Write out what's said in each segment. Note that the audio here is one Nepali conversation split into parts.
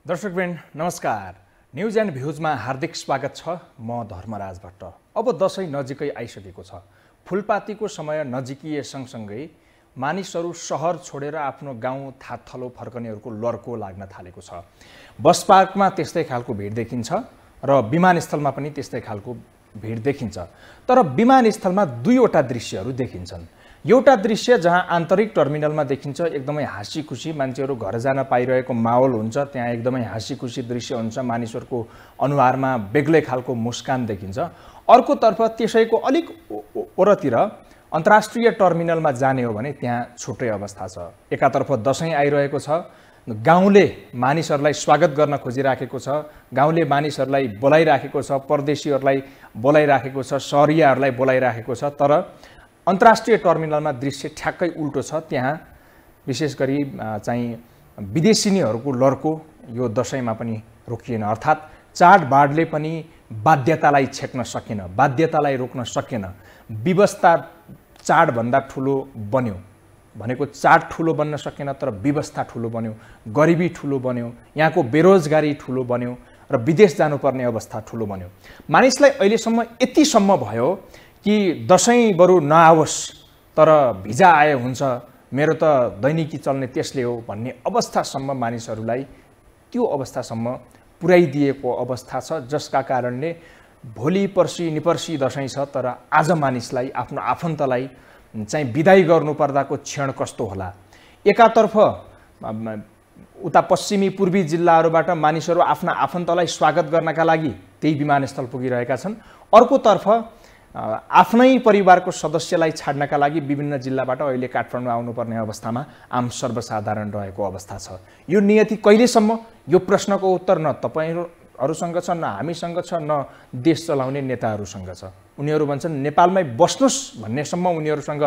दर्शकवृन्द नमस्कार। न्यूज एन्ड भ्यूजमा हार्दिक स्वागत छ। म धर्मराज भट्ट। अब दशैं नजिकै आइसकेको छ। फुलपातीको समय नजिकिए सँगसँगै मानिसहरू शहर छोडेर आफ्नो गाउँ थाथलो फर्कनेहरूको लर्को लाग्न थालेको छ। बस पार्कमा त्यस्तै खालको भिड देखिन्छ र विमानस्थलमा पनि त्यस्तै खालको भिड देखिन्छ। तर विमानस्थलमा दुईवटा दृश्यहरू देखिन्छन्। एउटा दृश्य जहाँ आन्तरिक टर्मिनलमा देखिन्छ एकदमै हाँसी खुसी मान्छेहरू घर जान पाइरहेको माहौल हुन्छ। त्यहाँ एकदमै हाँसी खुसी दृश्य हुन्छ। मानिसहरूको अनुहारमा बेग्लै खालको मुस्कान देखिन्छ। अर्कोतर्फ त्यसैको अलिक ओरतिर अन्तर्राष्ट्रिय टर्मिनलमा जाने हो भने त्यहाँ छुट्टै अवस्था छ। एकातर्फ दशैं आइरहेको छ। गाउँले मानिसहरूलाई स्वागत गर्न खोजिराखेको छ। गाउँले मानिसहरूलाई बोलाइराखेको छ। परदेशीहरूलाई बोलाइराखेको छ। सहरियाहरूलाई बोलाइराखेको छ। तर अन्तर्राष्ट्रिय टर्मिनलमा दृश्य ठ्याक्कै उल्टो छ। त्यहाँ विशेष गरी चाहिँ विदेशीनीहरूको लर्को यो दशैंमा पनि रोकिएन। अर्थात् चाडबाडले पनि बाध्यतालाई छेक्न सकेन, बाध्यतालाई रोक्न सकेन। व्यवस्था चाडभन्दा ठुलो बन्यो भनेको चाड ठुलो बन्न सकेन, तर व्यवस्था ठुलो बन्यो, गरिबी ठुलो बन्यो, यहाँको बेरोजगारी ठुलो बन्यो र विदेश जानुपर्ने अवस्था ठुलो बन्यो। मानिसलाई अहिलेसम्म यतिसम्म भयो कि दशैं बरु नआओस् तर भिजा आए हुन्छ, मेरो त दैनिकी चल्ने त्यसले हो भन्ने अवस्थासम्म मानिसहरूलाई त्यो अवस्थासम्म पुर्याइदिएको अवस्था छ। जसका कारणले भोलि पर्सि निपर्सि दशैं छ, तर आज मानिसलाई आफ्नो आफन्तलाई चाहिँ बिदाई गर्नुपर्दाको क्षण कस्तो होला। एकातर्फ उता पश्चिमी पूर्वी जिल्लाहरूबाट मानिसहरू आफ्ना आफन्तलाई स्वागत गर्नका लागि त्यही विमानस्थल पुगिरहेका छन्। अर्कोतर्फ आफ्नै परिवारको सदस्यलाई छाड्नका लागि विभिन्न जिल्लाबाट अहिले काठमाडौँ आउनुपर्ने अवस्थामा आम सर्वसाधारण रहेको अवस्था छ। यो नियति कहिलेसम्म? यो प्रश्नको उत्तर न तपाईँहरूसँग छ, न हामीसँग छ, न देश चलाउने नेताहरूसँग छ। उनीहरू भन्छन् नेपालमै बस्नुस् भन्नेसम्म उनीहरूसँग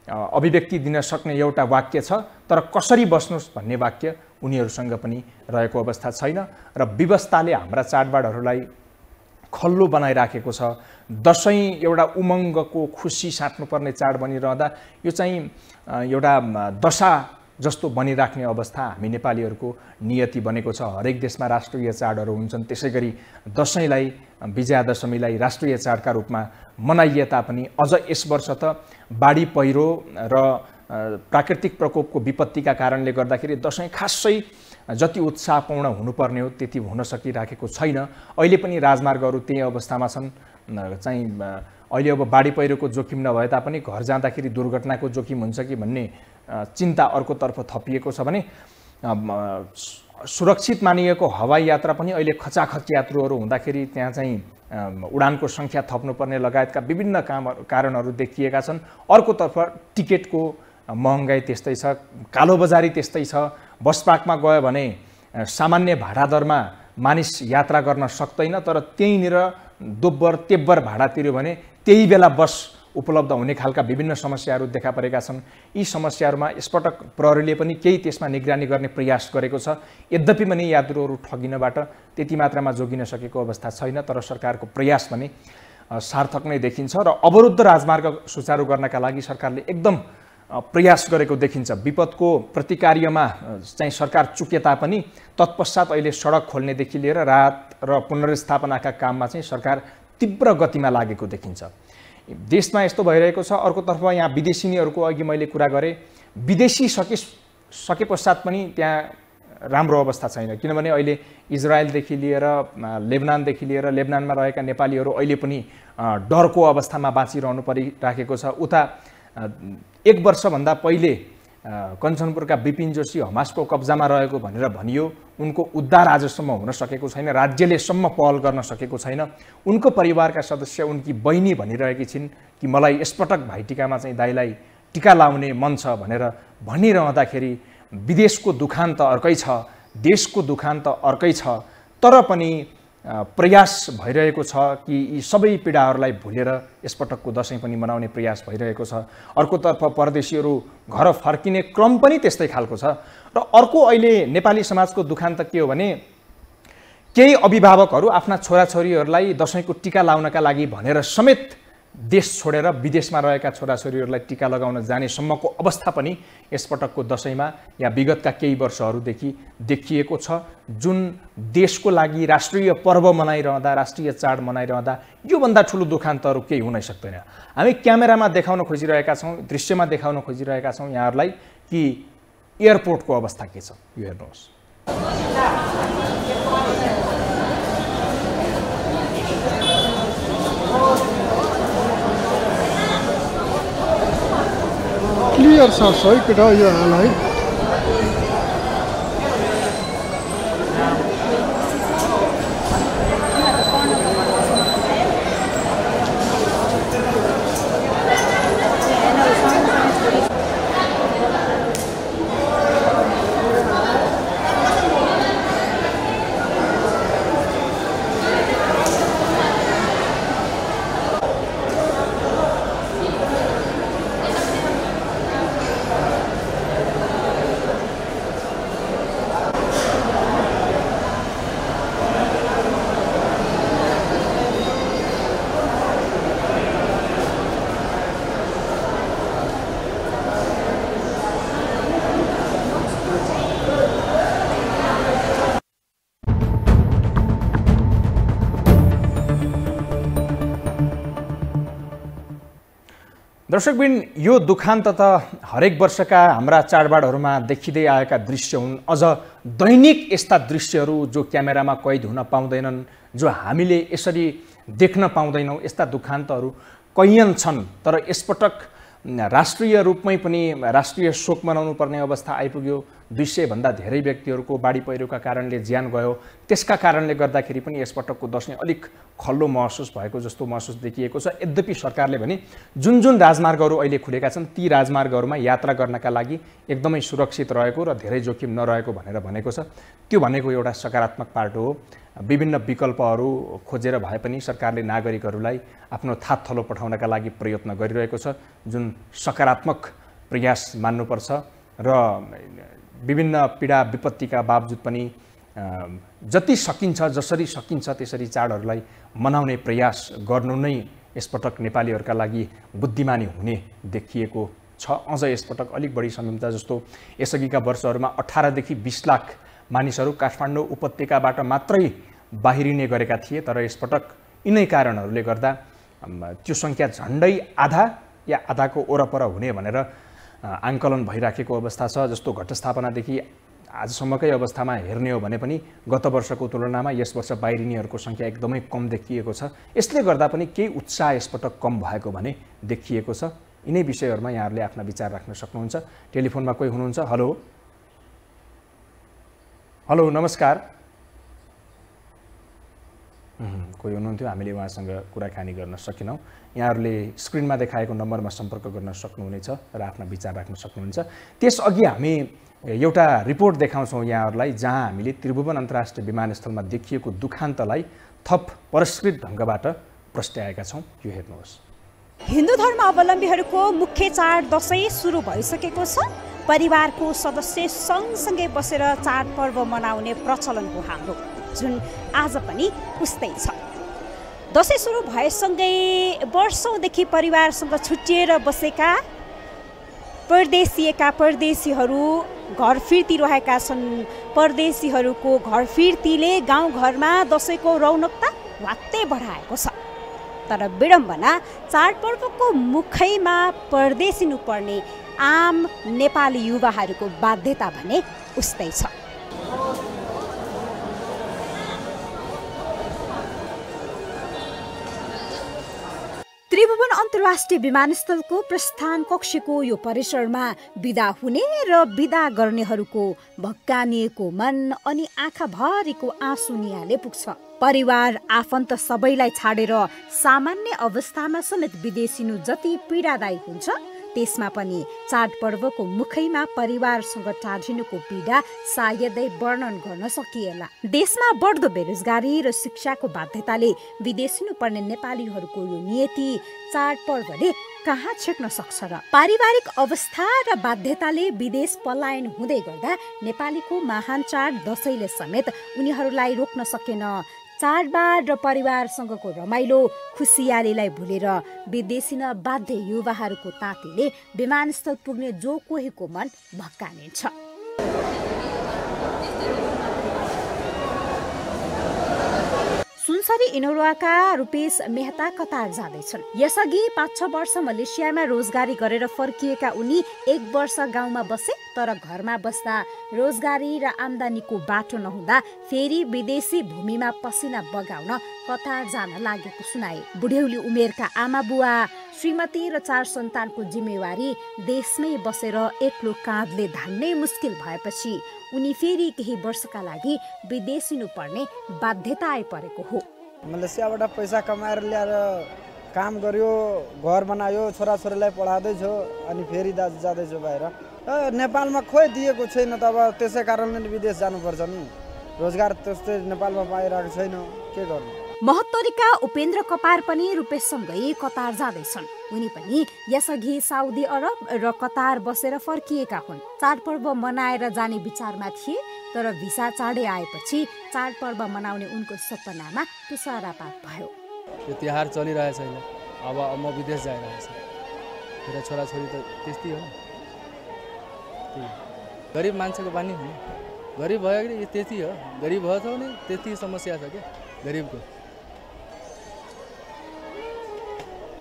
अभिव्यक्ति दिन सक्ने एउटा वाक्य छ, तर कसरी बस्नुस् भन्ने वाक्य उनीहरूसँग पनि रहेको अवस्था छैन। र व्यवस्थाले हाम्रा चाडबाडहरूलाई खल्लो बनाइराखेको छ। दशैं एउटा उमङ्गको खुसी साट्नुपर्ने चाड बनिरहँदा यो चाहिँ एउटा दशा जस्तो बनिराख्ने अवस्था हामी नेपालीहरूको नियति बनेको छ। हरेक देशमा राष्ट्रिय चाडहरू हुन्छन्। त्यसै गरी दशैंलाई, विजयादशमीलाई राष्ट्रिय चाडका रूपमा मनाइए तापनि अझ यस वर्ष त बाढी पहिरो र प्राकृतिक प्रकोपको विपत्तिका कारणले गर्दाखेरि दशैं खासै जति उत्साहपूर्ण हुनुपर्ने हो त्यति हुन सकिराखेको छैन। अहिले पनि राजमार्गहरू त्यही अवस्थामा छन्। चाहिँ अहिले अब बाढी पहिरोको जोखिम नभए तापनि घर जाँदाखेरि दुर्घटनाको जोखिम हुन्छ कि भन्ने चिन्ता अर्कोतर्फ थपिएको छ भने सुरक्षित मानिएको हवाई यात्रा पनि अहिले खचाखच यात्रुहरू हुँदाखेरि त्यहाँ चाहिँ उडानको सङ्ख्या थप्नुपर्ने लगायतका विभिन्न कारणहरू देखिएका छन्। अर्कोतर्फ टिकटको महँगाई त्यस्तै छ, कालोबजारी त्यस्तै छ। बस पार्कमा गयो भने सामान्य भाडा दरमा मानिस यात्रा गर्न सक्दैन, तर त्यहीँनिर दोब्बर तेब्बर भाडा तिर्यो भने त्यही बेला बस उपलब्ध हुने खालका विभिन्न समस्याहरू देखा परेका छन्। यी समस्याहरूमा यसपटक प्रहरीले पनि केही त्यसमा निगरानी गर्ने प्रयास गरेको छ। यद्यपि पनि यात्रुहरू ठगिनबाट त्यति मात्रामा जोगिन सकेको अवस्था छैन, तर सरकारको प्रयास भने सार्थक नै देखिन्छ। र अवरुद्ध राजमार्ग सुचारू गर्नका लागि सरकारले एकदम प्रयास गरेको देखिन्छ। विपदको प्रतिकार्यमा चाहिँ सरकार चुके तापनि तत्पश्चात अहिले सडक खोल्नेदेखि लिएर राहत र पुनर्स्थापनाका काममा चाहिँ सरकार तीव्र गतिमा लागेको देखिन्छ। देशमा यस्तो भइरहेको छ। अर्कोतर्फ यहाँ विदेशीनीहरूको अघि मैले कुरा गरेँ, विदेशी सके पश्चात पनि त्यहाँ राम्रो अवस्था छैन। किनभने अहिले इजरायलदेखि लिएर लेबनानदेखि लिएर लेबनानमा रहेका नेपालीहरू अहिले पनि डरको अवस्थामा बाँचिरहनु परिराखेको छ। उता 1 वर्षभन्दा पहिले कञ्चनपुरका विपिन जोशी हमासको कब्जामा रहेको भनेर भनियो। उनको उद्धार आजसम्म हुन सकेको छैन। राज्यले सम्म पहल गर्न सकेको छैन। उनको परिवारका सदस्य उनकी बहिनी भनिरहेकी छिन् कि मलाई यसपटक भाइटिकामा चाहिँ दाइलाई टिका लाउने मन छ भनेर भनिरहँदाखेरि विदेशको दुखान्त अर्कै छ, देशको दुखान्त अर्कै छ। तर पनि प्रयास भइरहेको छ कि यी सबै पीडाहरूलाई भुलेर यसपटकको दशैं पनि मनाउने प्रयास भइरहेको छ। अर्कोतर्फ परदेशीहरू घर फर्किने क्रम पनि त्यस्तै खालको छ। र अर्को अहिले नेपाली समाजको दुखान्त के हो भने केही अभिभावकहरू आफ्ना छोराछोरीहरूलाई दशैंको टिका लाउनका लागि भनेर समेत देश छोडेर विदेशमा रहेका छोराछोरीहरूलाई टीका लगाउन जाने सम्मको अवस्था पनि यसपटकको दशैंमा या विगतका केही वर्षहरूदेखि देखिएको छ। जुन देशको लागि राष्ट्रिय पर्व मनाइरहँदा, राष्ट्रिय चाड मनाइरहँदा योभन्दा ठुलो दुखान्तहरू केही हुनै सक्दैन। हामी क्यामेरामा देखाउन खोजिरहेका छौँ, दृश्यमा देखाउन खोजिरहेका छौँ यहाँहरूलाई कि एयरपोर्टको अवस्था के छ। यो हेर्नुहोस्। क्लियर छ है केटा यो हाल है। दर्शकबिन यो दुखान्त त हरेक वर्षका हाम्रा चाडबाडहरूमा देखिँदै आएका दृश्य हुन्। अझ दैनिक यस्ता दृश्यहरू जो क्यामेरामा कैद हुन पाउँदैनन्, जो हामीले यसरी देख्न पाउँदैनौँ, यस्ता दुखान्तहरू कैयन छन्। तर यसपटक राष्ट्रिय रूपमै पनि राष्ट्रिय शोक मनाउनु पर्ने अवस्था आइपुग्यो। 200 भन्दा धेरै व्यक्तिहरूको बाढी पहिरोका कारणले ज्यान गयो। त्यसका कारणले गर्दाखेरि पनि यसपटकको दशैं अलिक खल्लो महसुस भएको जस्तो महसुस देखिएको छ। यद्यपि सरकारले भने जुन जुन राजमार्गहरू अहिले खुलेका छन् ती राजमार्गहरूमा यात्रा गर्नका लागि एकदमै सुरक्षित रहेको र धेरै जोखिम नरहेको भनेर भनेको छ। त्यो भनेको एउटा सकारात्मक पाटो हो। विभिन्न विकल्पहरू खोजेर भए पनि सरकारले नागरिकहरूलाई आफ्नो थातथलो पठाउनका लागि प्रयत्न गरिरहेको छ, जुन सकारात्मक प्रयास मान्नुपर्छ। र विभिन्न पीडा विपत्तिका बावजुद पनि जति सकिन्छ, जसरी सकिन्छ त्यसरी चाडहरूलाई मनाउने प्रयास गर्नु नै यसपटक नेपालीहरूका लागि बुद्धिमानी हुने देखिएको छ। अझ यसपटक अलिक बढी संयमता जस्तो यसअघिका वर्षहरूमा 18 देखि 20 लाख मानिसहरू काठमाडौँ उपत्यकाबाट मात्रै बाहिरिने गरेका थिए। तर यसपटक यिनै कारणहरूले गर्दा त्यो सङ्ख्या झन्डै आधा या आधाको वरपर हुने भनेर आङ्कलन भइराखेको अवस्था छ। जस्तो घटस्थापनादेखि आजसम्मकै अवस्थामा हेर्ने हो भने पनि गत वर्षको तुलनामा यस वर्ष बाहिरिनेहरूको सङ्ख्या एकदमै कम देखिएको छ। यसले गर्दा पनि केही उत्साह यसपटक कम भएको भने देखिएको छ। यिनै विषयहरूमा यहाँहरूले आफ्ना विचार राख्न सक्नुहुन्छ। टेलिफोनमा कोही हुनुहुन्छ? हेलो हेलो, नमस्कार। कोही हुनुहुन्थ्यो, हामीले उहाँसँग कुराकानी गर्न सकेनौँ। यहाँहरूले स्क्रिनमा देखाएको नम्बरमा सम्पर्क गर्न सक्नुहुनेछ र आफ्ना विचार राख्न सक्नुहुन्छ। त्यसअघि हामी एउटा रिपोर्ट देखाउँछौँ यहाँहरूलाई, जहाँ हामीले त्रिभुवन अन्तर्राष्ट्रिय विमानस्थलमा देखिएको दुखान्तलाई थप परिष्कृत ढङ्गबाट प्रस्ट्याएका छौँ। यो हेर्नुहोस्। हिन्दू धर्मावलम्बीहरूको मुख्य चाड दशैं सुरु भइसकेको छ। परिवारको सदस्य सँगसँगै बसेर चाडपर्व मनाउने प्रचलन हो हाम्रो, जुन आज पनि उस्तै छ। दशैं सुरु भएसँगै वर्षौँदेखि परिवारसँग छुट्टिएर बसेका परदेशीहरू घर फिर्तिरहेका छन्। परदेशीहरूको घर फिर्तीले गाउँघरमा दशैंको रौनकता वात्तै बढाएको छ। तर विडम्बना, चाडपर्वको मुखैमा परदेशिनु पर्ने आम नेपाली युवाहरूको बाध्यता भने उस्तै छ। त्रिभुवन अन्तर्राष्ट्रिय विमानस्थलको प्रस्थान कक्षको यो परिसरमा बिदा हुने र बिदा गर्नेहरूको भक्कानिएको मन अनि आँखाभरिको आँसु नियाले पुग्छ। परिवार आफन्त सबैलाई छाडेर सामान्य अवस्थामा समेत विदेशिनु जति पीडादायी हुन्छ, त्यसमा पनि चाडपर्वको मुखैमा परिवारसँग टाढिनुको पीडा सायदै वर्णन गर्न सकिएला। देशमा बढ्दो बेरोजगारी र शिक्षाको बाध्यताले विदेशिनु पर्ने नेपालीहरूको यो नियति चाडपर्वले कहाँ छेक्न सक्छ र? पारिवारिक अवस्था र बाध्यताले विदेश पलायन हुँदै गर्दा नेपालीको महान चाड दशैंले समेत उनीहरूलाई रोक्न सकेन। चाडबाड र परिवारसँगको रमाइलो खुसियालीलाई भुलेर विदेशिन बाध्य युवाहरूको तातीले विमानस्थल पुग्ने जो कोहीको मन भक्कानिन्छ। सुनसरी इनोराका रुपेश मेहता कतार जाँदैछन्। यसअघि 5-6 वर्ष मलेसियामा रोजगारी गरेर फर्किएका उनी 1 वर्ष गाउँमा बसे, तर घरमा बस्दा रोजगारी र आम्दानीको बाटो नहुँदा फेरि विदेशी भूमिमा पसिना बगाउन कतार जान लागेको सुनाए। बुढ्यौली उमेरका आमा बुवा, श्रीमती र 4 सन्तानको जिम्मेवारी देशमै बसेर एक्लो काँधले धान्नै मुस्किल भएपछि उनी फेरि केही वर्षका लागि विदेशिनु पर्ने बाध्यता आइपरेको हो। मलेसियाबाट पैसा कमाएर ल्याएर काम गर्यो, घर बनायो, छोराछोरीलाई पढाउँदैछु, अनि फेरि जाँदैछु बाहिर। नेपालमा खोइ दिएको छैन त, अब त्यसै कारणले विदेश जानुपर्छ नि। रोजगार त्यस्तै नेपालमा पाइरहेको छैन, के गर्नु। महत्तरीका उपेन्द्र कपार पनि रुपेशसँगै कतार जाँदैछन्। उनी पनि यसअघि साउदी अरब र कतार बसेर फर्किएका हुन्। चाडपर्व मनाएर जाने विचारमा थिए, तर भिसा चाँडै आएपछि चाडपर्व मनाउने उनको सपनामा तुषारापात भयो। यो तिहार चलिरहेछ अहिले, अब म विदेश जाइरहेछ। मेरो छोराछोरी त त्यस्तै हो, गरिब मान्छेको बानी हो। गरिब भयो कि त्यति हो, गरिब भयो त भने त्यति समस्या छ क्या गरिबको।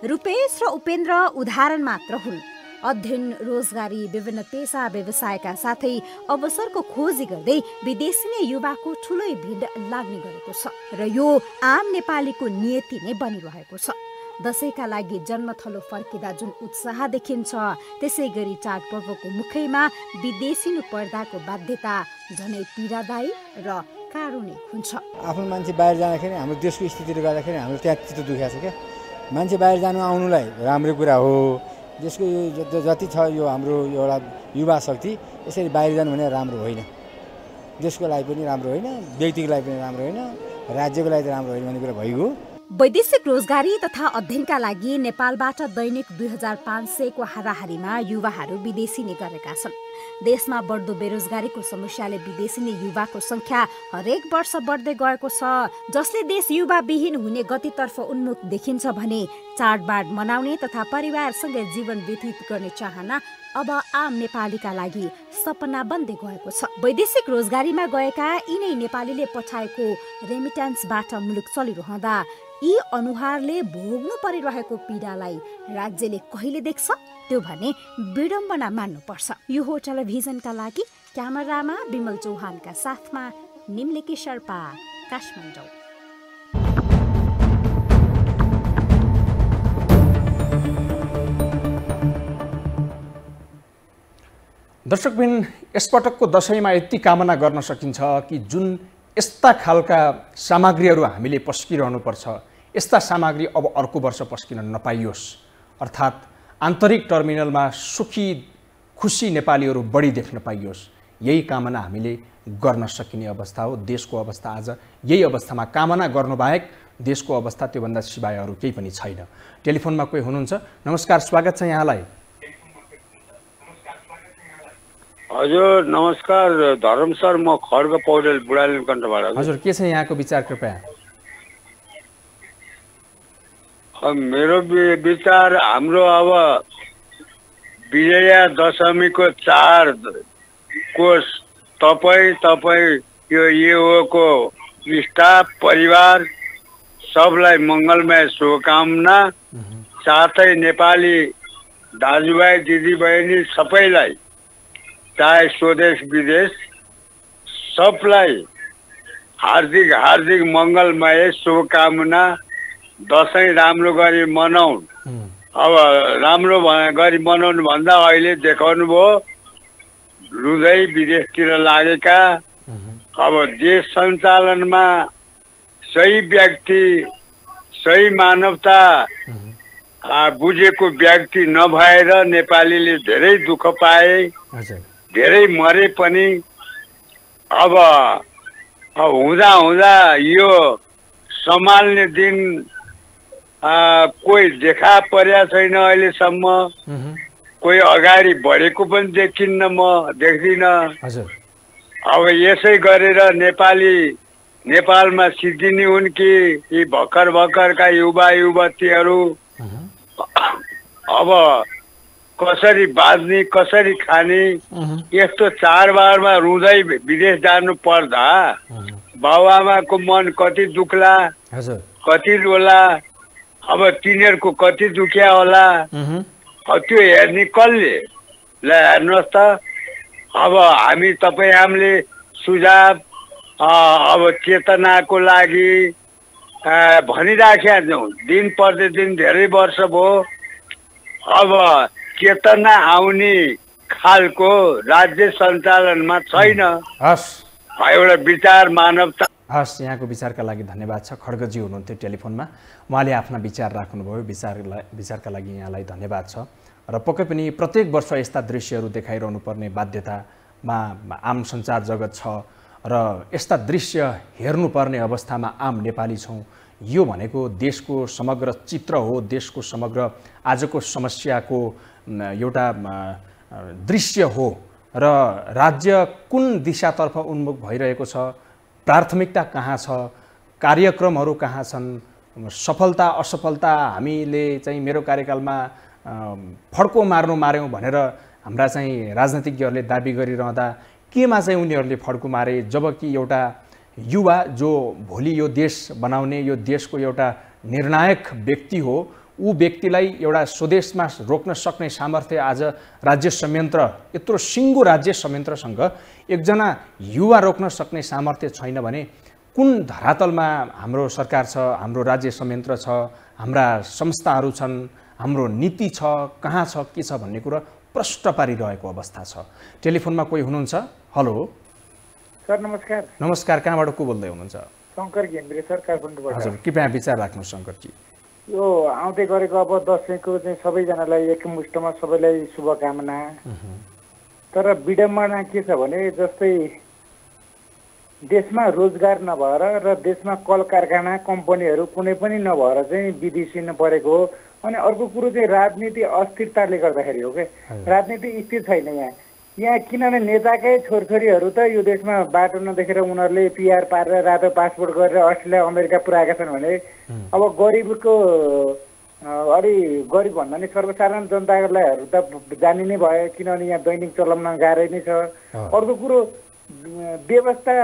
रुपेश र उपेन्द्र उदाहरण मात्र हुन्। अध्ययन, रोजगारी, विभिन्न पेसा व्यवसायका साथै अवसरको खोजी गर्दै विदेशी नै युवाको ठुलै भिड लाग्ने गरेको छ र यो आम नेपालीको नियति नै बनिरहेको छ। दशैंका लागि जन्मथलो फर्किँदा जुन उत्साह देखिन्छ, त्यसै गरी चाडपर्वको मुखैमा विदेशिनु पर्दाको बाध्यता झनै पीडादायी र कारुणिक हुन्छ। आफ्नो मान्छे बाहिर जाँदाखेरि हाम्रो देशको स्थितिले गर्दाखेरि हाम्रो त्यहाँ चित्त दुखेको छ क्या। मान्छे बाहिर जानु आउनुलाई राम्रो कुरा हो। देशको यो जति छ यो हाम्रो एउटा युवा शक्ति यसरी बाहिर जानु भने राम्रो होइन। देशको लागि पनि राम्रो होइन, व्यक्तिको लागि पनि राम्रो होइन, राज्यको लागि राम्रो होइन भन्ने कुरा भइगयो। वैदेशिक रोजगारी तथा अध्ययनका लागि नेपालबाट दैनिक 2500 को हाराहारीमा युवाहरू विदेशिने गरेका छन्। देशमा बढ्दो बेरोजगारीको समस्याले विदेशिने युवाको संख्या हरेक वर्ष बढ्दै गएको छ, जसले देश युवाविहीन हुने गतितर्फ उन्मुख देखिन्छ भने चाडबाड मनाउने तथा परिवारसँगै जीवन व्यतीत गर्ने चाहना अब आम नेपालीका लागि सपना बन्दै गएको छ। वैदेशिक रोजगारीमा गएका यिनै नेपालीले पठाएको रेमिट्यान्सबाट मुलुक चलिरहँदा यी अनुहारले भोग्नु परिरहेको पीडालाई राज्यले कहिले देख्छ, त्यो भने विडम्बना मान्नुपर्छ। यो हो टेलिभिजनका लागि क्यामेरामा विमल चौहानका साथमा निम्लेकी शर्पा, काठमाडौँ। दर्शकबिन, यसपटकको दशैंमा यति कामना गर्न सकिन्छ कि जुन यस्ता खालका सामग्रीहरू हामीले पस्किरहनुपर्छ, यस्ता सामग्री अब अर्को वर्ष पस्किन नपाइयोस्। अर्थात् आन्तरिक टर्मिनलमा सुखी खुसी नेपालीहरू बढी देख्न पाइयोस्, यही कामना हामीले गर्न सकिने अवस्था हो। देशको अवस्था आज यही अवस्थामा कामना गर्नुबाहेक देशको अवस्था त्योभन्दा सिवाय अरू केही पनि छैन। टेलिफोनमा कोही हुनुहुन्छ? नमस्कार, स्वागत छ यहाँलाई। हजुर नमस्कार धर्म सर, म खड्ग पौडेल बुढालिम कण्ठबाट। हजुर, के छ यहाँको विचार कृपया? मेरो विचार, हाम्रो अब विजया दशमीको चाडको तपाईँ यो को स्टाफ परिवार सबलाई मङ्गलमय शुभकामना, साथै नेपाली दाजुभाइ दिदीबहिनी सबैलाई, चाहे स्वदेश विदेश, सबलाई हार्दिक हार्दिक मङ्गलमय शुभकामना। दसैँ राम्रो गरी मनाउँ। अब राम्रो गरी मनाउनु भन्दा अहिले देखाउनु भयो रुँदै विदेशतिर लागेका। अब देश सञ्चालनमा सही व्यक्ति, सही मानवता बुझेको व्यक्ति नभएर नेपालीले धेरै दुःख पाए, धेरै मरे पनि। अब हुँदा हुँदा यो सम्हाल्ने दिन कोही देखा परेको छैन अहिलेसम्म। कोही अगाडि बढेको पनि देखिन्न, म देख्दिनँ। अब यसै गरेर नेपाली नेपालमा सिद्धिने हुन् कि यी भर्खर भर्खरका युवा युवतीहरू अब कसरी बाँच्ने कसरी खाने यस्तो चाडबाडमा रुँदै विदेश जानु पर्दा बाबुआमाको मन कति दुख्ला कति रोला अब तिनीहरूको कति दुख्या होला त्यो हेर्ने कसले ल हेर्नुहोस् त अब हामी तपाईँ हामीले सुझाव अब चेतनाको लागि भनिराखेका छौँ दिन प्रतिदिन धेरै वर्ष भयो अब चेतना आउने खालको राज्य सञ्चालनमा छैन एउटा विचार मानवता हस् यहाँको विचारका लागि धन्यवाद छ खड्गजी हुनुहुन्थ्यो टेलिफोनमा उहाँले आफ्ना विचार राख्नुभयो विचारका लागि यहाँलाई धन्यवाद छ र पक्कै पनि प्रत्येक वर्ष यस्ता दृश्यहरू देखाइरहनु पर्ने बाध्यतामा आम सञ्चार जगत छ र यस्ता दृश्य हेर्नुपर्ने अवस्थामा आम नेपाली छौँ यो भनेको देशको समग्र चित्र हो देशको समग्र आजको समस्याको एउटा दृश्य हो र राज्य कुन दिशातर्फ उन्मुख भइरहेको छ प्राथमिकता कहाँ छ कार्यक्रमहरू कहाँ छन् सफलता असफलता हामीले चाहिँ मेरो कार्यकालमा फड्को मार्यौँ भनेर हाम्रा चाहिँ राजनीतिज्ञहरूले दाबी गरिरहँदा केमा चाहिँ उनीहरूले फड्को मारे जबकि एउटा युवा जो भोलि यो देश बनाउने यो देशको एउटा निर्णायक व्यक्ति हो ऊ व्यक्तिलाई एउटा स्वदेशमा रोक्न सक्ने सामर्थ्य आज राज्य संयन्त्र यत्रो सिङ्गो राज्य संयन्त्रसँग एकजना युवा रोक्न सक्ने सामर्थ्य छैन भने कुन धरातलमा हाम्रो सरकार छ हाम्रो राज्य संयन्त्र छ हाम्रा संस्थाहरू छन् हाम्रो नीति छ कहाँ छ के छ भन्ने कुरा प्रष्ट पारिरहेको अवस्था छ टेलिफोनमा कोही हुनुहुन्छ हेलो सर नमस्कार नमस्कार कहाँबाट को बोल्दै हुनुहुन्छ शङ्कर घिमिरे सर काठमाडौँबाट हजुर कृपया विचार राख्नु शङ्करजी यो आउँदै गरेको अब दसैँको चाहिँ सबैजनालाई एकमुष्टमा सबैलाई शुभकामना तर विडम्बना के छ भने जस्तै देशमा रोजगार नभएर र देशमा कल कारखाना कम्पनीहरू कुनै पनि नभएर चाहिँ विदेशिनु परेको हो अनि अर्को कुरो चाहिँ राजनीति अस्थिरताले गर्दाखेरि हो क्या राजनीति स्थिर छैन यहाँ किनभने नेताकै छोरछोरीहरू त यो देशमा बाटो नदेखेर उनीहरूले पिआर पारेर रातो पासपोर्ट गरेर अस्ट्रेलिया अमेरिका पुऱ्याएका छन् भने अब गरिबको अलि गरिब भन्दा नि सर्वसाधारण जनतालाई त जानी नै भयो किनभने यहाँ दैनिक चलाउन गाह्रै नै छ अर्को कुरो व्यवस्था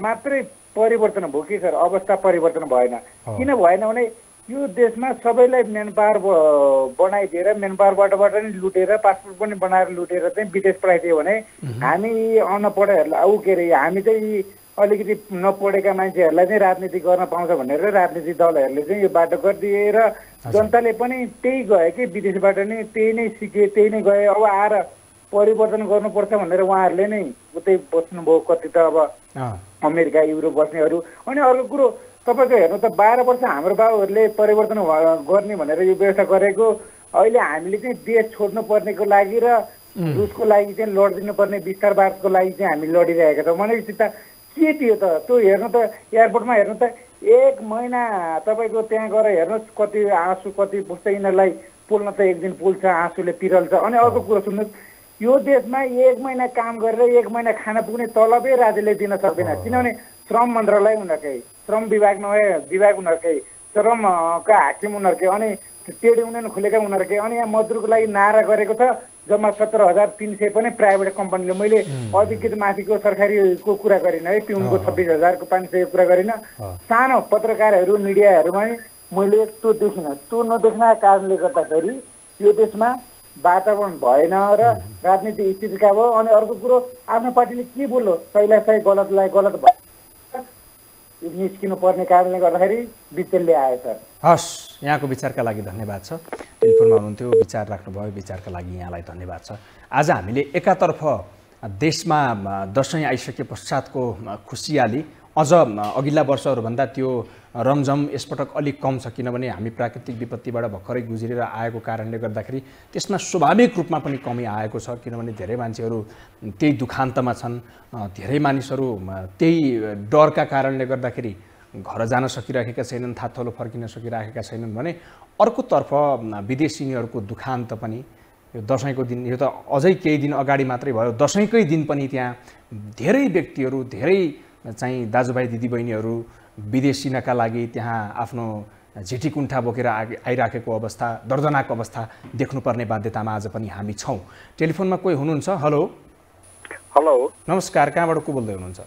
मात्रै परिवर्तन भयो कि सर अवस्था परिवर्तन भएन किन भएन भने यो देशमा सबैलाई म्यान पावर बनाइदिएर म्यान पावरबाट नि लुटेर पासपोर्ट पनि बनाएर लुटेर चाहिँ विदेश पठाइदियो भने हामी अनपढहरूलाई के अरे हामी चाहिँ अलिकति नपढेका मान्छेहरूलाई चाहिँ राजनीति गर्न पाउँछ भनेर राजनीतिक दलहरूले चाहिँ यो बाटो गरिदिएर जनताले पनि त्यही गयो कि विदेशबाट नै त्यही नै सिके त्यही नै गए अब आएर परिवर्तन गर्नुपर्छ भनेर उहाँहरूले नै उतै बस्नुभयो कति त अब अमेरिका युरोप बस्नेहरू अनि अर्को कुरो तपाईँको हेर्नु त 12 वर्ष हाम्रो बाबुहरूले परिवर्तन गर्ने भनेर यो व्यवस्था गरेको अहिले हामीले चाहिँ देश छोड्नु पर्नेको लागि र रुसको लागि चाहिँ लडिदिनु पर्ने विस्तारवादको लागि चाहिँ हामी लडिरहेका छौँ भनेपछि त के थियो त त्यो हेर्नु त एयरपोर्टमा हेर्नु त 1 महिना तपाईँको त्यहाँ गएर हेर्नुहोस् कति आँसु कति पुग्छ यिनीहरूलाई पोल्न त एक दिन पुल्छ आँसुले पिरल्छ अनि अर्को कुरो सुन्नुहोस् यो देशमा 1 महिना काम गरेर 1 महिना खान पुग्ने तलबै राज्यले दिन सक्दैन किनभने श्रम मन्त्रालय उनीहरूकै श्रम विभाग नभए विभाग उनीहरूकै श्रमका हाकिम उनीहरूकै अनि ट्रेड युनियन खोलेका उनीहरूकै अनि यहाँ मजदुरको लागि नारा गरेको छ जम्मा 17,300 पनि प्राइभेट कम्पनीले मैले अधिकृत माथिको सरकारीको कुरा गरिनँ है पिउनको 26,000 को 500 कुरा गरिनँ सानो पत्रकारहरू मिडियाहरूमा मैले त्यो देखिनँ त्यो नदेख्न कारणले गर्दाखेरि यो देशमा वातावरण भएन र राजनीति स्थितिका भयो अनि अर्को कुरो आफ्नो पार्टीले के बोल्यो सहीलाई सही गलतलाई गलत निस्किनु पर्ने कारणले गर्दाखेरि विचल्य आयो सर हस् यहाँको विचारका लागि धन्यवाद छ टेलिफोनमा हुनुहुन्थ्यो विचार राख्नुभयो विचारका लागि यहाँलाई धन्यवाद छ आज हामीले एकातर्फ देशमा दशैं आइसके पश्चातको खुसियाली अझ अघिल्ला वर्षहरूभन्दा त्यो रमझम यसपटक अलिक कम छ किनभने हामी प्राकृतिक विपत्तिबाट भर्खरै गुज्रेर आएको कारणले गर्दाखेरि त्यसमा स्वाभाविक रूपमा पनि कमी आएको छ किनभने धेरै मान्छेहरू त्यही दुखान्तमा छन् धेरै मानिसहरू त्यही डरका कारणले गर्दाखेरि घर जान सकिरहेका छैनन् थातथलो फर्किन सकिरहेका छैनन् भने अर्कोतर्फ विदेशीहरूको दुखान्त पनि यो दशैंको दिन यो त अझै केही दिन अगाडि मात्रै भयो दशैंकै दिन पनि त्यहाँ धेरै व्यक्तिहरू धेरै चाहिँ दाजुभाइ दिदीबहिनीहरू विदेशिनका लागि त्यहाँ आफ्नो झिटी कुण्ठा बोकेर आइराखेको अवस्था, दर्दनाक अवस्था देख्नुपर्ने बाध्यतामा आज पनि हामी छौँ। टेलिफोनमा कोही हुनुहुन्छ? हेलो हेलो नमस्कार, कहाँबाट को बोल्दै हुनुहुन्छ?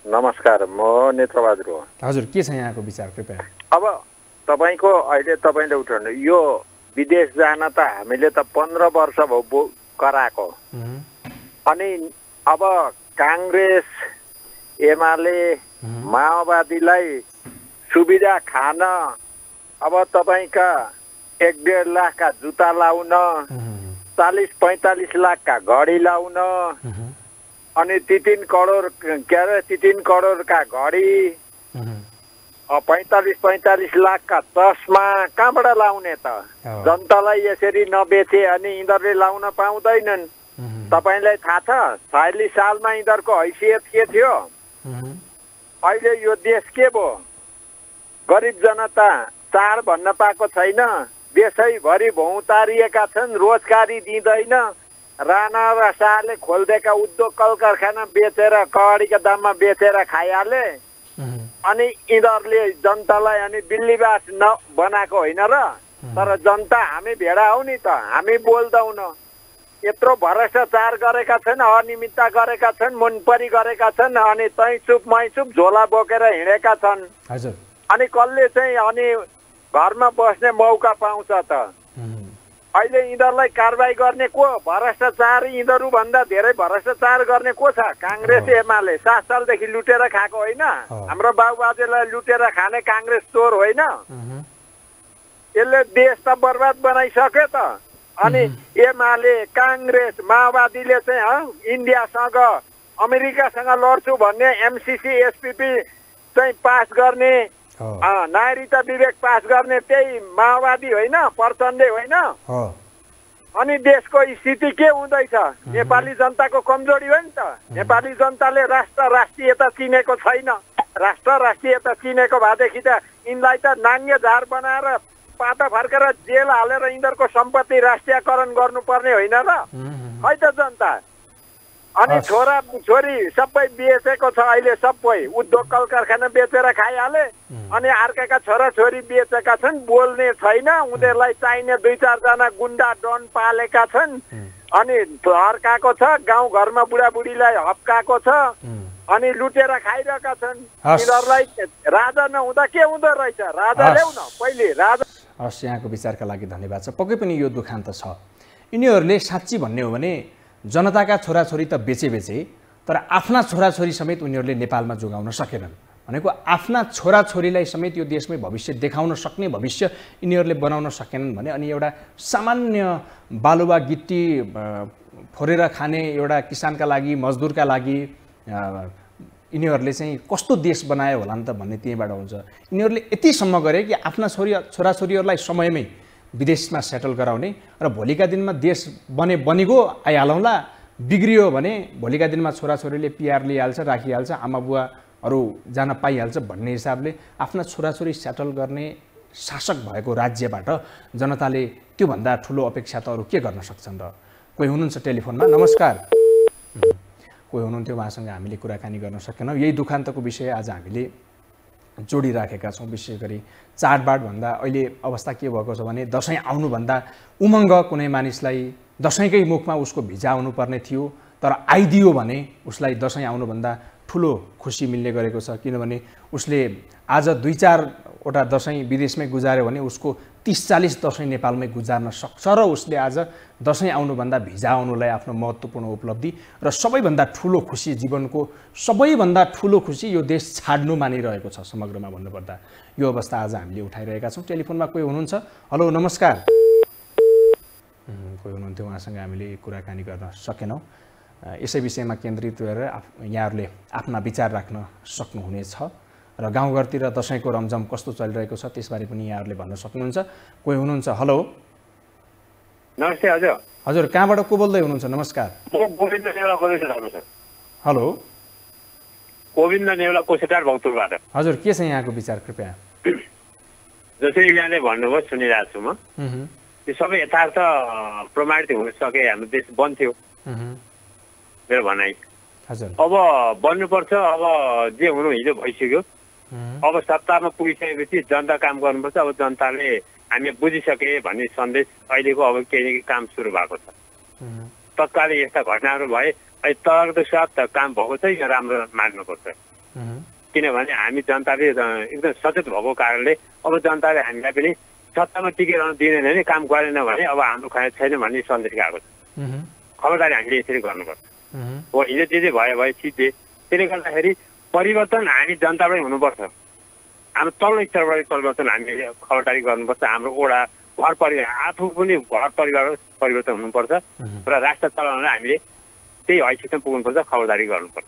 नमस्कार, म नेत्रबहादुर हो। हजुर, के छ यहाँको विचार कृपया? अब तपाईँको अहिले तपाईँले उठाउनु यो विदेश जान त हामीले त 15 वर्ष भयो कराएको, अनि अब काङ्ग्रेस एमाले माओवादीलाई सुविधा खान अब तपाईँका 1-1.5 लाखका जुत्ता लाउन, 40-45 लाखका घडी लाउन, अनि 3 करोड के अरे 3 करोडका घडी, 45-45 लाखका चस्मा कहाँबाट लाउने त? जनतालाई यसरी नबेचे अनि यिनीहरूले लाउन पाउँदैनन्। तपाईँलाई थाहा छ 46 सालमा यिनीहरूको हैसियत के थियो? अहिले यो देश के भयो? गरिब जनता चाड भन्न पाएको छैन, देशैभरि भौतारिएका छन्, रोजगारी दिँदैन। राणा र शाहले खोलिदिएका उद्योग कल कारखाना बेचेर कवाडीका दाममा बेचेर खाइहाले, अनि यिनीहरूले जनतालाई अनि बिल्लीबास बनाएको होइन र? तर जनता हामी भेडा हौ नि त, हामी बोल्दैनौँ। यत्रो भ्रष्टाचार गरेका छन्, अनियमितता गरेका छन्, मुनपरी गरेका छन्, अनि तैचुप मैचुप झोला बोकेर हिँडेका छन्। अनि कसले चाहिँ अनि घरमा बस्ने मौका पाउँछ त? अहिले यिनीहरूलाई कारबाही गर्ने को? भ्रष्टाचार यिनीहरू भन्दा धेरै भ्रष्टाचार गर्ने को छ? काङ्ग्रेस एमाले 7 सालदेखि लुटेर खाएको होइन? हाम्रो बाबुबाजेलाई लुटेर खाने काङ्ग्रेस चोर होइन? यसले देश त बर्बाद बनाइसक्यो त। अनि एमाले काङ्ग्रेस माओवादीले चाहिँ इन्डियासँग अमेरिकासँग लड्छु भन्ने एमसिसी एसपिपी चाहिँ पास गर्ने, नागरिकता विवेक पास गर्ने त्यही माओवादी होइन? प्रचण्डे होइन? अनि देशको स्थिति के हुँदैछ? नेपाली जनताको कमजोरी हो नि त। नेपाली जनताले राष्ट्रियता चिनेको छैन। राष्ट्रियता चिनेको भएदेखि त यिनलाई त नाङ्गे झार बनाएर पाता फर्केर जेल हालेर यिनीहरूको सम्पत्ति राष्ट्रियकरण गर्नुपर्ने होइन र? है त जनता। अनि छोरा छोरी सबै बेचेको छ अहिले, सबै उद्योग कल कारखाना बेचेर खाइहाले, अनि अर्काका छोरा छोरी बेचेका छन्, बोल्ने छैन। उनीहरूलाई चाहिने 2-4 जना गुन्डा डन पालेका छन्, अनि हर्काएको छ, गाउँ घरमा बुढाबुढीलाई हप्काएको छ, अनि लुटेर खाइरहेका छन्। यिनीहरूलाई राजा नहुँदा के हुँदो रहेछ? राजा ल्याउ न पहिले राजा। हस्, यहाँको विचारका लागि धन्यवाद छ। पक्कै पनि यो दुखान्त छ। यिनीहरूले साँच्ची भन्ने हो भने जनताका छोराछोरी त बेचे, तर आफ्ना छोराछोरी समेत उनीहरूले नेपालमा जोगाउन सकेनन्। भनेको आफ्ना छोराछोरीलाई समेत यो देशमै भविष्य देखाउन सक्ने भविष्य यिनीहरूले बनाउन सकेनन् भने अनि एउटा सामान्य बालुवा गिट्टी फोरेर खाने एउटा किसानका लागि, मजदुरका लागि यिनीहरूले चाहिँ कस्तो देश बनायो होला नि त भन्ने त्यहीँबाट हुन्छ। यिनीहरूले यतिसम्म गरे कि आफ्ना छोराछोरीहरूलाई समयमै विदेशमा सेटल गराउने र भोलिका दिनमा देश बनेको आइहालौँला, बिग्रियो भने भोलिका दिनमा छोराछोरीले पिआर लिइहाल्छ, राखिहाल्छ, आमा बुवाहरू जान पाइहाल्छ भन्ने हिसाबले आफ्ना छोराछोरी सेटल गर्ने शासक भएको राज्यबाट जनताले त्योभन्दा ठुलो अपेक्षा त अरू के गर्न सक्छन् र? कोही हुनुहुन्छ टेलिफोनमा? नमस्कार, कोही हुनुहुन्थ्यो, उहाँसँग हामीले कुराकानी गर्न सकेनौँ। यही दुखान्तको विषय आज हामीले जोडिराखेका छौँ। विशेष गरी चाडबाड भन्दा अहिले अवस्था के भएको छ भने दसैँ आउनुभन्दा उमङ्ग कुनै मानिसलाई दसैँकै मुखमा उसको भिजा आउनुपर्ने थियो, तर आइदियो भने उसलाई दसैँ आउनुभन्दा ठुलो खुसी मिल्ने गरेको छ। किनभने उसले आज 2-4वटा दसैँ विदेशमै गुजार्यो भने उसको 30-40 दसैँ नेपालमै गुजार्न सक्छ र उसले आज दसैँ आउनुभन्दा भिजा आउनुलाई आफ्नो महत्त्वपूर्ण उपलब्धि र सबैभन्दा ठुलो खुसी, जीवनको सबैभन्दा ठुलो खुसी यो देश छाड्नु मानिरहेको छ। समग्रमा भन्नुपर्दा यो अवस्था आज हामीले उठाइरहेका छौँ। टेलिफोनमा कोही हुनुहुन्छ? हेलो नमस्कार, कोही हुनुहुन्थ्यो, उहाँसँग हामीले कुराकानी गर्न सकेनौँ। यसै विषयमा केन्द्रित गरेर यहाँहरूले आफ्ना विचार राख्न सक्नुहुनेछ र गाउँघरतिर दसैँको रमझम कस्तो चलिरहेको छ त्यसबारे पनि यहाँहरूले भन्न सक्नुहुन्छ। कोही हुनुहुन्छ? हेलो नमस्ते। हजुर हजुर, कहाँबाट को बोल्दै हुनुहुन्छ? नमस्कार। गोविन्द नेउला बोल्दैछु। हेलो, गोविन्द नेउला कोसेटार भक्तपुरबाट। हजुर, के छ यहाँको विचार कृपया? जसरी यहाँले भन्नुभयो सुनिरहेको छु म, त्यो सबै यथार्थ प्रमाणित हुन सके हाम्रो देश बन्थ्यो मेरो भनाइ। हजुर अब बन्नुपर्छ। अब जे हुनु हिजो भइसक्यो। अब सत्तामा पुगिसकेपछि जनता काम गर्नुपर्छ। अब जनताले हामी बुझिसके भन्ने सन्देश अहिलेको अब केही काम सुरु भएको छ। तत्कालै यस्ता घटनाहरू भए अहिले तर्क साथ काम भएको छ यो राम्रो मान्नुपर्छ। किनभने हामी जनताले एकदम सचेत भएको कारणले अब जनताले हामीलाई पनि सत्तामा टिकिरहन दिँदैन भने काम गरेन भने अब हाम्रो खाना छैन भन्ने सन्देश गएको छ। खबरदारी हामीले यसरी गर्नुपर्छ। हो हिजो जे भयो सिद्धे त्यसले गर्दाखेरि परिवर्तन हामी जनताबाटै हुनुपर्छ। हाम्रो तल्लो स्तरबाट परिवर्तन हामीले खबरदारी गर्नुपर्छ। हाम्रो वडा घर परिवार आफू पनि घर परिवार परिवर्तन हुनुपर्छ र राष्ट्र चलाउनलाई हामीले त्यही हैसियतमा पुग्नुपर्छ। खबरदारी गर्नुपर्छ।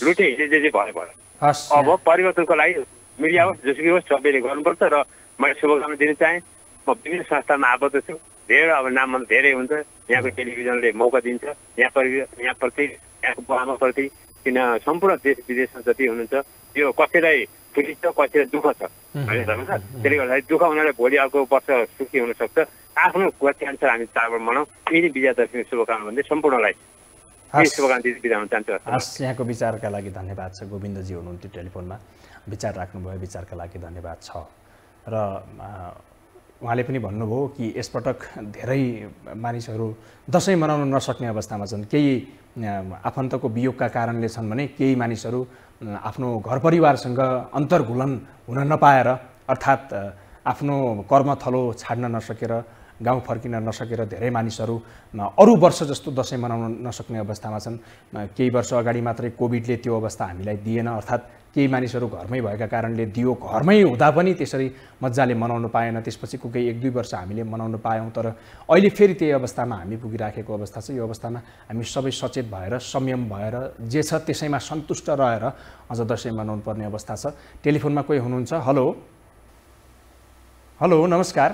लुटे हिजो जे भयो अब परिवर्तनको लागि मिडिया होस् जसुकै होस् सबैले गर्नुपर्छ। र मैले शुभकामना दिन चाहेँ। म विभिन्न संस्थामा आबद्ध छु। धेरै अब नाम धेरै हुन्छ। यहाँको टेलिभिजनले मौका दिन्छ। यहाँप्रति यहाँको बुवाआमाप्रति किन सम्पूर्ण देश विदेशमा जति हुनुहुन्छ यो कसैलाई खुसी छ कसैलाई दुःख छ होइन त्यसले गर्दाखेरि दुःख हुनाले भोलि अर्को वर्ष सुखी हुनसक्छ। आफ्नो गति अनुसार हामी चाडबाड मनाउँ। यिनी विजयादशमी शुभकामना भन्दै सम्पूर्णलाई शुभकामना दिँदै बिदा हुन चाहन्छु। हस् यहाँको विचारका लागि धन्यवाद छ। गोविन्दजी हुनुहुन्थ्यो टेलिफोनमा विचार राख्नुभयो। विचारका लागि धन्यवाद छ। र उहाँले पनि भन्नुभयो कि यसपटक धेरै मानिसहरू दसैँ मनाउन नसक्ने अवस्थामा छन्। केही आफन्तको वियोगका कारणले छन् भने केही मानिसहरू आफ्नो घर परिवारसँग अन्तर्घुलन हुन नपाएर अर्थात् आफ्नो कर्मथलो छाड्न नसकेर गाउँ फर्किन नसकेर धेरै मानिसहरू अरू वर्ष जस्तो दसैँ मनाउन नसक्ने अवस्थामा छन्। केही वर्ष अगाडि मात्रै कोभिडले त्यो अवस्था हामीलाई दिएन। अर्थात् केही मानिसहरू घरमै भएका कारणले दियो। घरमै हुँदा पनि त्यसरी मजाले मनाउन पाएन। त्यसपछिको केही 1-2 वर्ष हामीले मनाउन पायौँ। तर अहिले फेरि त्यही अवस्थामा हामी पुगिराखेको अवस्था छ। यो अवस्थामा हामी सबै सचेत भएर संयम भएर जे छ त्यसैमा सन्तुष्ट रहेर अझ दसैँ मनाउनु पर्ने अवस्था छ। टेलिफोनमा कोही हुनुहुन्छ? हेलो हेलो नमस्कार।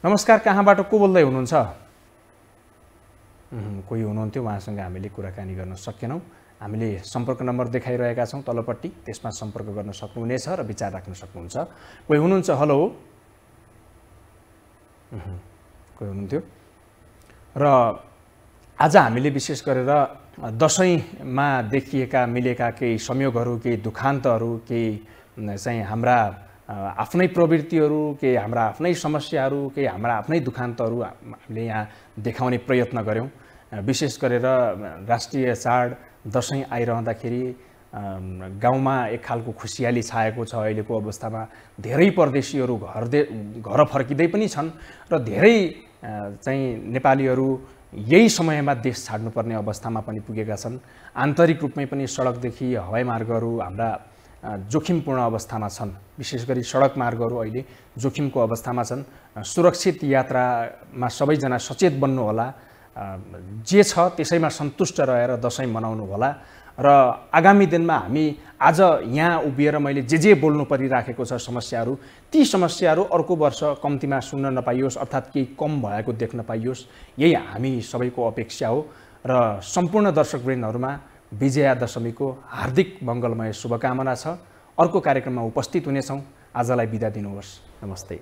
नमस्कार कहाँबाट को बोल्दै हुनुहुन्छ? कोही हुनुहुन्थ्यो उहाँसँग हामीले कुराकानी गर्न सकेनौँ। हामीले सम्पर्क नम्बर देखाइरहेका छौँ तलपट्टि त्यसमा सम्पर्क गर्न सक्नुहुनेछ र विचार राख्न सक्नुहुन्छ। कोही हुनुहुन्छ? हेलो कोही हुनुहुन्थ्यो? र आज हामीले विशेष गरेर दसैँमा देखिएका मिलेका केही संयोगहरू केही दुखान्तहरू केही चाहिँ हाम्रा आफ्नै प्रवृत्तिहरू केही हाम्रा आफ्नै समस्याहरू केही हाम्रा आफ्नै दुखान्तहरू हामीले यहाँ देखाउने प्रयत्न गऱ्यौँ। विशेष गरेर राष्ट्रिय चाड दसैँ आइरहँदाखेरि गाउँमा एक खालको खुसियाली छाएको छ। अहिलेको अवस्थामा धेरै परदेशीहरू घर फर्किँदै पनि छन् र धेरै चाहिँ नेपालीहरू यही समयमा देश छाड्नुपर्ने अवस्थामा पनि पुगेका छन्। आन्तरिक रूपमै पनि सडकदेखि हवाई मार्गहरू हाम्रा जोखिमपूर्ण अवस्थामा छन्। विशेष गरी सडक मार्गहरू अहिले जोखिमको अवस्थामा छन्। सुरक्षित यात्रामा सबैजना सचेत बन्नु होला। जे छ त्यसैमा सन्तुष्ट रहेर दसैँ मनाउनु होला। र आगामी दिनमा हामी आज यहाँ उभिएर मैले जे बोल्नु परिराखेको छ समस्याहरू ती समस्याहरू अर्को वर्ष कम्तीमा सुन्न नपाइयोस् अर्थात् केही कम भएको देख्न पाइयोस् यही हामी सबैको अपेक्षा हो। र सम्पूर्ण दर्शकवृन्दहरूमा विजयादशमीको हार्दिक मङ्गलमय शुभकामना छ। अर्को कार्यक्रममा उपस्थित हुनेछौँ। आजलाई बिदा दिनुहोस्। नमस्ते।